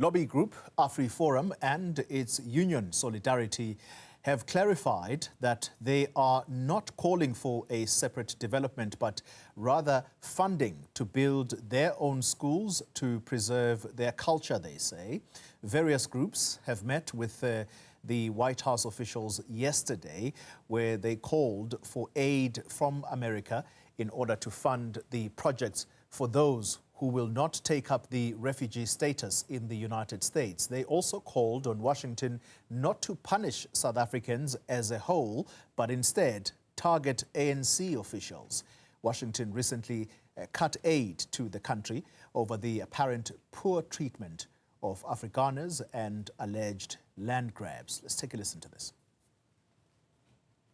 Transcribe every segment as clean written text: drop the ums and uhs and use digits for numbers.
Lobby group AfriForum and its union Solidarity have clarified that they are not calling for a separate development, but rather funding to build their own schools to preserve their culture, they say. Various groups have met with the White House officials yesterday, where they called for aid from America in order to fund the projects for those who will not take up the refugee status in the United States. They also called on Washington not to punish South Africans as a whole, but instead target ANC officials. Washington recently cut aid to the country over the apparent poor treatment of Afrikaners and alleged land grabs. Let's take a listen to this.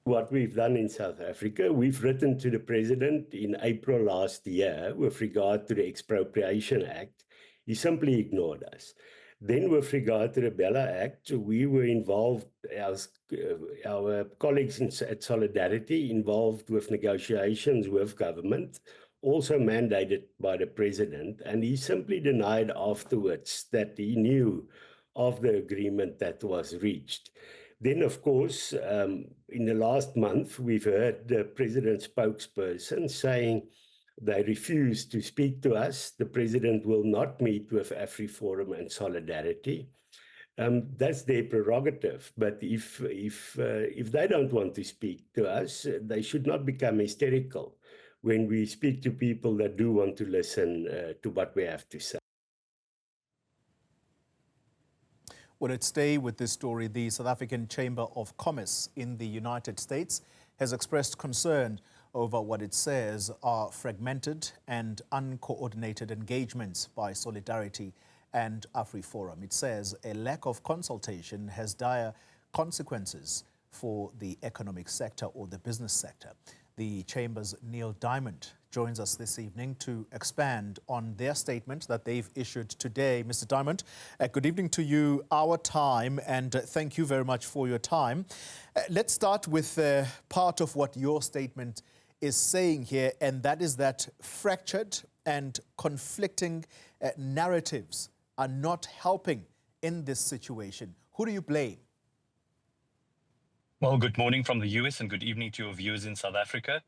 What we've done in South Africa, we've written to the President in April last year with regard to the Expropriation Act. He simply ignored us. Then with regard to the Bella Act, we were involved, our colleagues at Solidarity involved with negotiations with government, also mandated by the President, and he simply denied afterwards that he knew of the agreement that was reached. Then, of course, in the last month, we've heard the President's spokesperson saying they refuse to speak to us. The President will not meet with AfriForum and Solidarity. That's their prerogative. But if they don't want to speak to us, they should not become hysterical when we speak to people that do want to listen to what we have to say. Well, let's stay with this story. The South African Chamber of Commerce in the United States has expressed concern over what it says are fragmented and uncoordinated engagements by Solidarity and AfriForum. It says a lack of consultation has dire consequences for the economic sector or the business sector. The Chamber's Neil Diamond joins us this evening to expand on their statement that they've issued today. Mr. Diamond, good evening to you, our time, and thank you very much for your time. Let's start with part of what your statement is saying here, and that is that fractured and conflicting narratives are not helping in this situation. Who do you blame? Well, good morning from the US and good evening to your viewers in South Africa.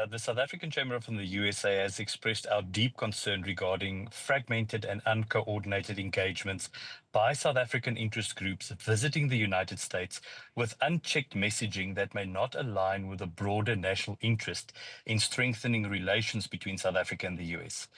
The South African Chamber from the USA has expressed our deep concern regarding fragmented and uncoordinated engagements by South African interest groups visiting the United States with unchecked messaging that may not align with a broader national interest in strengthening relations between South Africa and the US.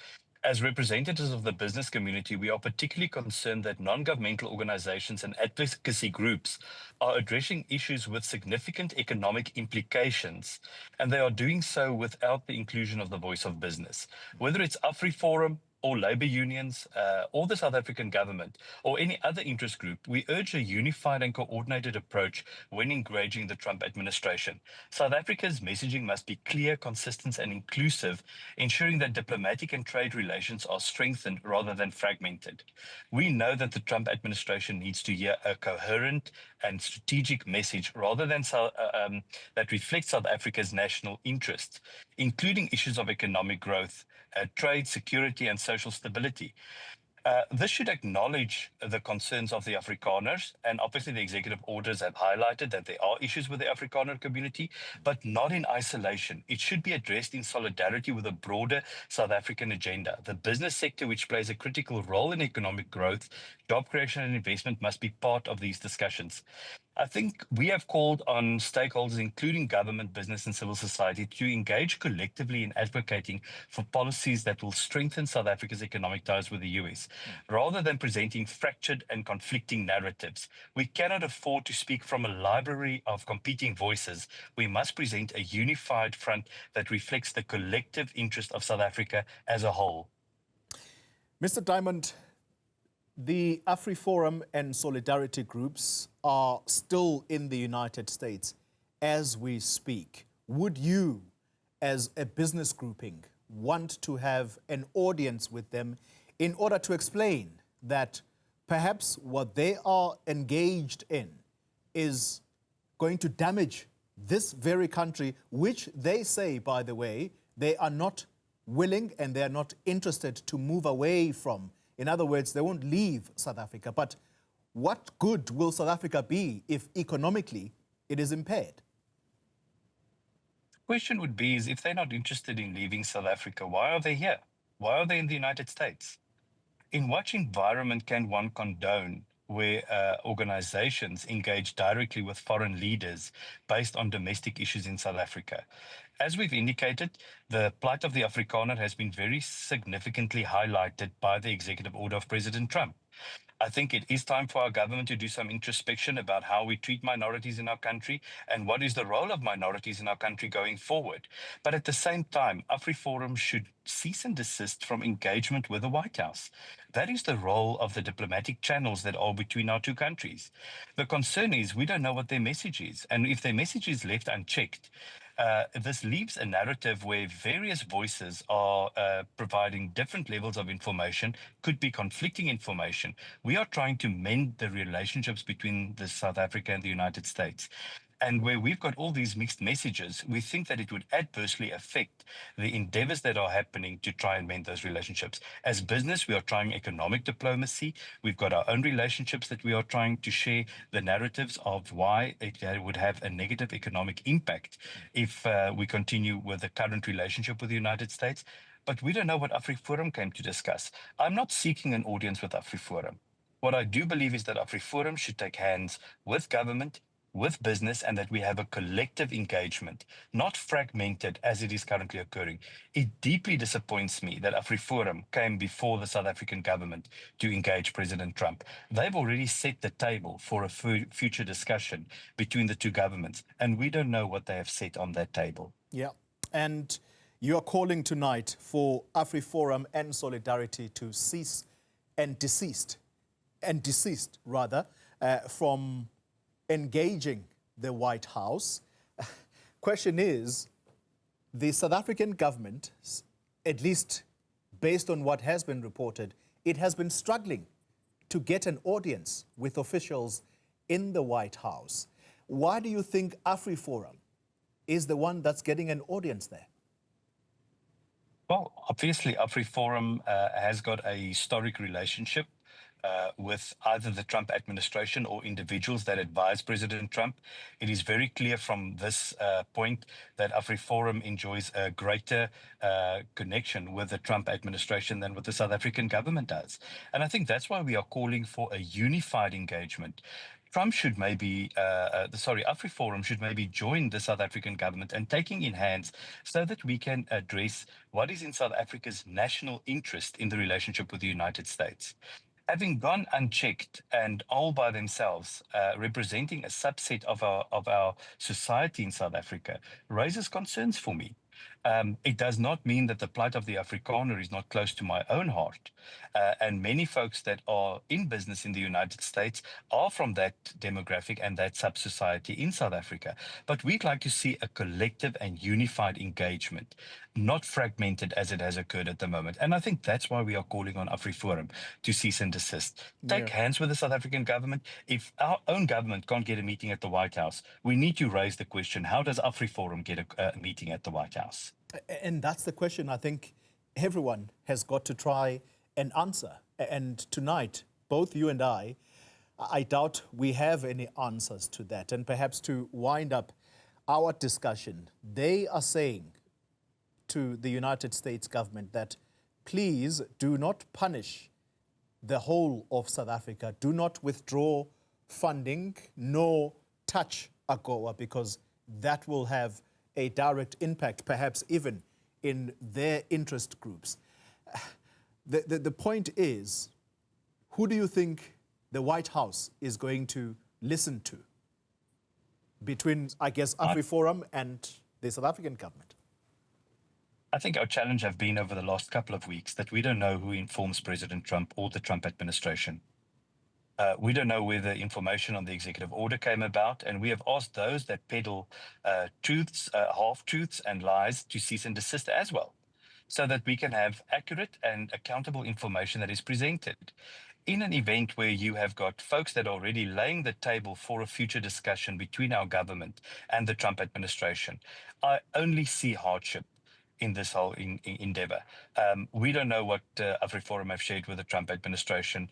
As representatives of the business community, we are particularly concerned that non-governmental organizations and advocacy groups are addressing issues with significant economic implications, and they are doing so without the inclusion of the voice of business. Whether it's AfriForum or labor unions, or the South African government, or any other interest group, we urge a unified and coordinated approach when engaging the Trump administration. South Africa's messaging must be clear, consistent, and inclusive, ensuring that diplomatic and trade relations are strengthened rather than fragmented. We know that the Trump administration needs to hear a coherent and strategic message rather than that reflects South Africa's national interests, including issues of economic growth, trade, security, and social stability. This should acknowledge the concerns of the Afrikaners, and obviously the executive orders have highlighted that there are issues with the Afrikaner community, but not in isolation. It should be addressed in solidarity with a broader South African agenda. The business sector, which plays a critical role in economic growth, job creation and investment, must be part of these discussions. I think we have called on stakeholders, including government, business, and civil society, to engage collectively in advocating for policies that will strengthen South Africa's economic ties with the US, rather than presenting fractured and conflicting narratives. We cannot afford to speak from a library of competing voices. We must present a unified front that reflects the collective interest of South Africa as a whole. Mr. Diamond, the AfriForum and Solidarity groups are still in the United States as we speak. Would you, as a business grouping, want to have an audience with them in order to explain that perhaps what they are engaged in is going to damage this very country, which they say, by the way, they are not willing and they are not interested to move away from In other words, they won't leave South Africa. But what good will South Africa be if economically it is impaired? Question would be is if they're not interested in leaving South Africa, why are they here? Why are they in the United States? In what environment can one condone where organizations engage directly with foreign leaders based on domestic issues in South Africa? As we've indicated, the plight of the Afrikaner has been very significantly highlighted by the executive order of President Trump. I think it is time for our government to do some introspection about how we treat minorities in our country and what is the role of minorities in our country going forward. But at the same time, AfriForum should cease and desist from engagement with the White House. That is the role of the diplomatic channels that are between our two countries. The concern is we don't know what their message is. And if their message is left unchecked, this leaves a narrative where various voices are providing different levels of information, could be conflicting information. We are trying to mend the relationships between South Africa and the United States. And where we've got all these mixed messages, we think that it would adversely affect the endeavors that are happening to try and mend those relationships. As business, we are trying economic diplomacy. We've got our own relationships that we are trying to share the narratives of why it would have a negative economic impact if we continue with the current relationship with the United States. But we don't know what AfriForum came to discuss. I'm not seeking an audience with AfriForum. What I do believe is that AfriForum should take hands with government, with business, and that we have a collective engagement, not fragmented as it is currently occurring. It deeply disappoints me that AfriForum came before the South African government to engage President Trump. They've already set the table for a future discussion between the two governments, and we don't know what they have set on that table. Yeah, and you are calling tonight for AfriForum and Solidarity to cease and desist from engaging the White House. Question is, the South African government, at least based on what has been reported, it has been struggling to get an audience with officials in the White House. Why do you think AfriForum is the one that's getting an audience there? Well, obviously, AfriForum has got a historic relationship with either the Trump administration or individuals that advise President Trump. It is very clear from this point that AfriForum enjoys a greater connection with the Trump administration than what the South African government does. And I think that's why we are calling for a unified engagement. AfriForum should maybe join the South African government and taking in hands so that we can address what is in South Africa's national interest in the relationship with the United States. Having gone unchecked and all by themselves, representing a subset of our society in South Africa, raises concerns for me. It does not mean that the plight of the Afrikaner is not close to my own heart. And many folks that are in business in the United States are from that demographic and that sub-society in South Africa. But we'd like to see a collective and unified engagement, not fragmented as it has occurred at the moment. And I think that's why we are calling on AfriForum to cease and desist. Take hands with the South African government. If our own government can't get a meeting at the White House, we need to raise the question, how does AfriForum get a meeting at the White House? And that's the question I think everyone has got to try and answer. And tonight, both you and I doubt we have any answers to that. And perhaps to wind up our discussion, they are saying to the United States government that please do not punish the whole of South Africa. Do not withdraw funding, nor touch AGOA, because that will have a direct impact, perhaps even in their interest groups. The point is, who do you think the White House is going to listen to between, I guess, AfriForum and the South African government? I think our challenge have been over the last couple of weeks that we don't know who informs President Trump or the Trump administration. We don't know where the information on the executive order came about, and we have asked those that peddle truths, half-truths and lies to cease and desist as well, so that we can have accurate and accountable information that is presented. In an event where you have got folks that are already laying the table for a future discussion between our government and the Trump administration, I only see hardship. in this whole endeavor. We don't know what AfriForum have shared with the Trump administration,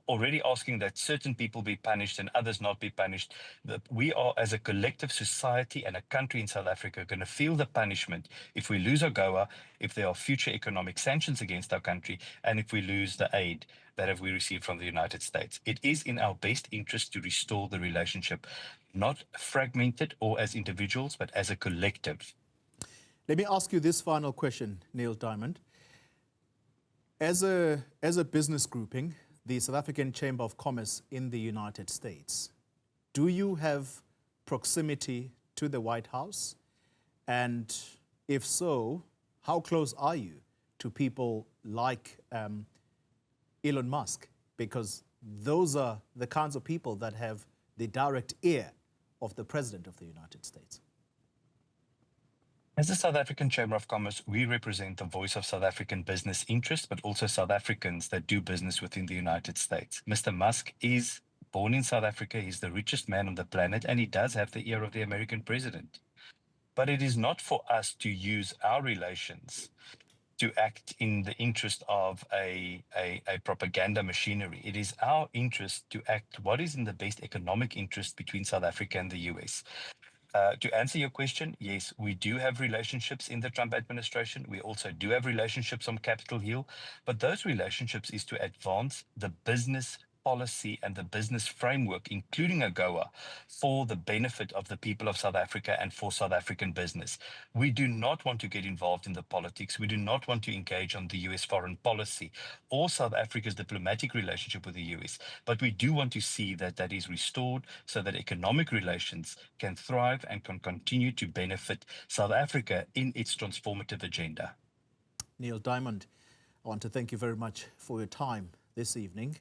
already asking that certain people be punished and others not be punished. That we are, as a collective society and a country in South Africa, going to feel the punishment if we lose AGOA, if there are future economic sanctions against our country, and if we lose the aid that have we received from the United States. It is in our best interest to restore the relationship, not fragmented or as individuals, but as a collective. Let me ask you this final question, Neil Diamond. As a business grouping, the South African Chamber of Commerce in the United States, do you have proximity to the White House? And if so, how close are you to people like Elon Musk? Because those are the kinds of people that have the direct ear of the President of the United States. As the South African Chamber of Commerce, we represent the voice of South African business interests, but also South Africans that do business within the United States. Mr. Musk is born in South Africa. He's the richest man on the planet, and he does have the ear of the American president. But it is not for us to use our relations to act in the interest of a propaganda machinery. It is our interest to act what is in the best economic interest between South Africa and the US. To answer your question, yes, we do have relationships in the Trump administration. We also do have relationships on Capitol Hill, but those relationships is to advance the business policy and the business framework, including AGOA, for the benefit of the people of South Africa and for South African business. We do not want to get involved in the politics. We do not want to engage on the US foreign policy or South Africa's diplomatic relationship with the US, but we do want to see that that is restored so that economic relations can thrive and can continue to benefit South Africa in its transformative agenda. Neil Diamond, I want to thank you very much for your time this evening.